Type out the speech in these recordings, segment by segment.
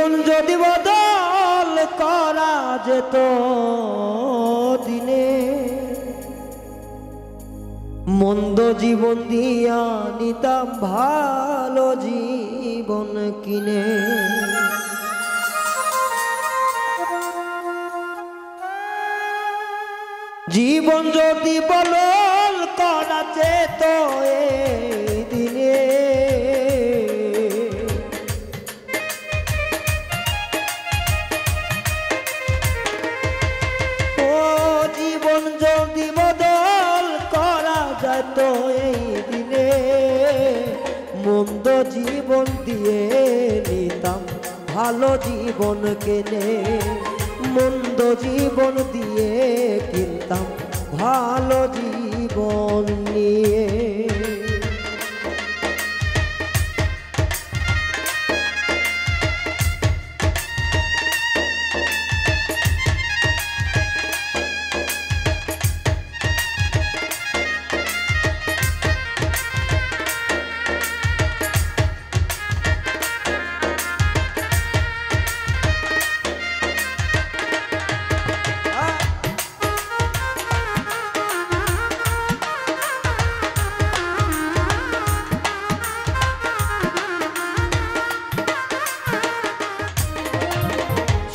জীবন যদি বদল করা যেত দিনে, মন্দ জীবন দিয়া নিতাম ভালো জীবন কিনে। জীবন যদি বদল করা যেত এই দিনে, ও জীবন যদি বদল করা যেত এই দিনে, মন্দ জীবন দিয়ে নিতাম ভালো জীবন কেনে। মন্দ জীবন দিয়ে কিনতাম ভালো জীবন নিয়ে।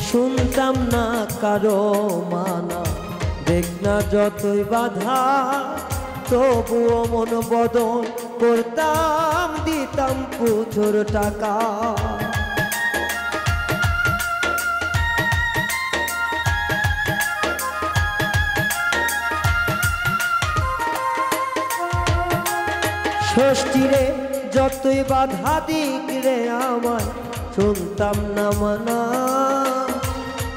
শুনতাম না কারো মানা, দেখ না যতই বাধা, তবুও মন বদল করতাম, দিতাম প্রচুর টাকা। ষষ্ঠীরে যতই বাধা দিক রে আমায়, শুনতাম না মানা,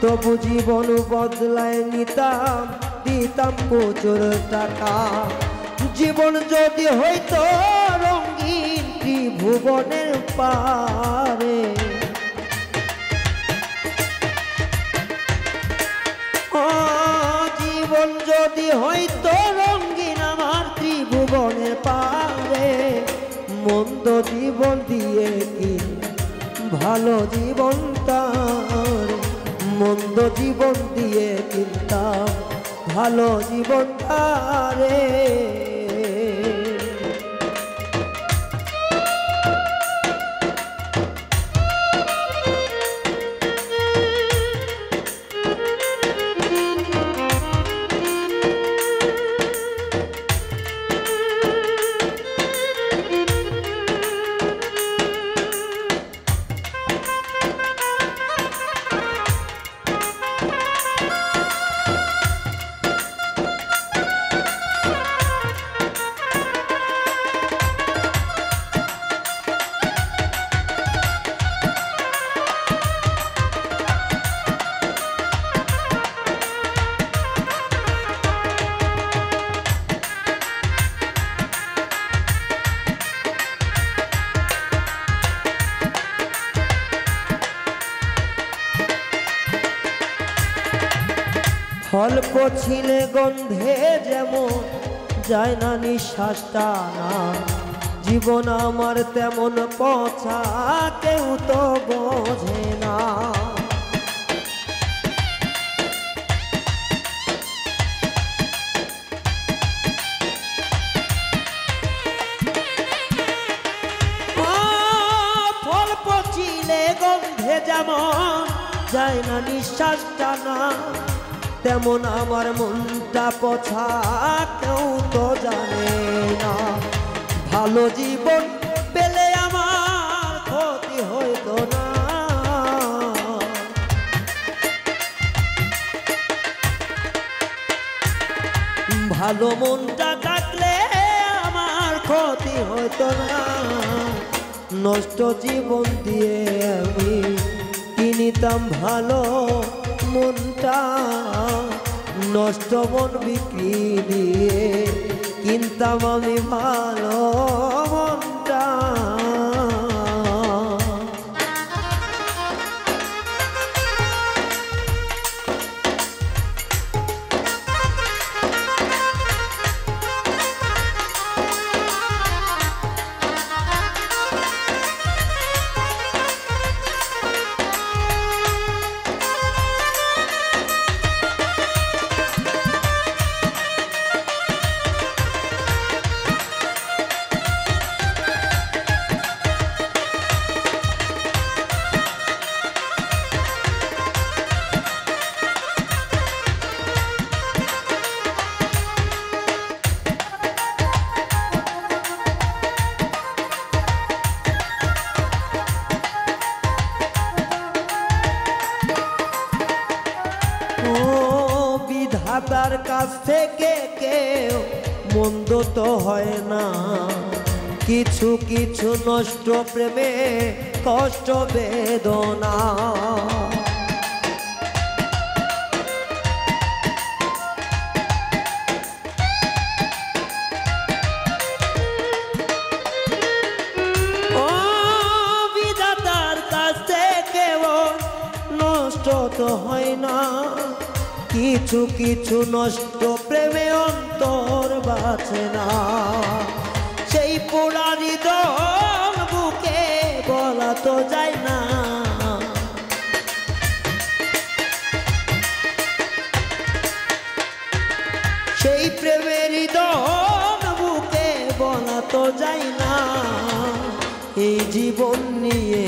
তবু জীবন বদলায় নিতাম, দিতাম প্রচুর টাকা। জীবন যদি হইতো রঙিন ত্রিভুবনের পারে, ও জীবন যদি হইতো রঙিন আমার ত্রিভুবনের পারে, মন্দ জীবন দিয়ে কি ভালো জীবন তার, মন্দ জীবন দিয়ে কিনতাম ভালো জীবন তারে। অল্প ছিলে গন্ধে যেমন যায় না নিঃশ্বাসটা না, জীবন আমার তেমন পচা কেউ তো বোঝে না। অল্প ছিলে গন্ধে যেমন যায় না নিঃশ্বাসটা না, তেমন আমার মনটা পছা কেউ তো জানে না। ভালো জীবন পেলে আমার ক্ষতি হইতো না, ভালো মনটা থাকলে আমার ক্ষতি হইতো না। নষ্ট জীবন দিয়ে আমি কিনিতাম ভালো মনটা, নষ্ট মন বিক্রি দিয়ে কিনতাম আমি ভালো মনটা। মন্দ তো হয় না, কিছু কিছু নষ্ট প্রেমে কষ্ট বেদনা। ও বিধাতার কাছ থেকে নষ্ট তো হয় না, কিছু কিছু নষ্ট প্রেমে অন্তর বাঁচে না। সেই পোড়া হৃদয় বুকে বলা তো যায় না, সেই প্রেমের হৃদয় বুকে বলা তো যায় না। এই জীবন নিয়ে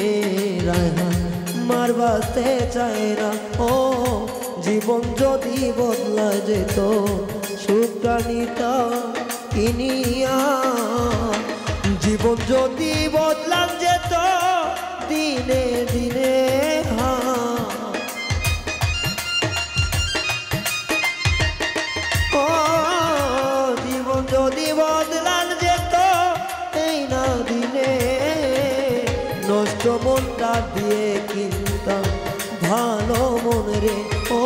মার বাঁচতে চায় না। ও জীবন যদি বদলা যেত সুখটা নিতাম কিনিয়া, জীবন যদি বদলা যেত দিনে দিনে ও জীবন যদি বদলা যেত এই না দিনে, নষ্ট মনটা দিয়ে কিনতাম ভালো মন রে। ও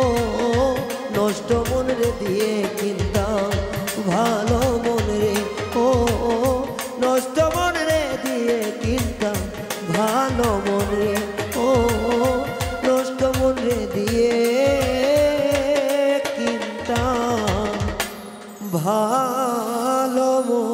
নষ্ট মন রে দিয়ে কিনতাম ভালো মন রে। ও নষ্ট মন রে দিয়ে কিনতাম ভালো মন রে। ও নষ্ট মন রে দিয়ে কিনতাম ভালো মন।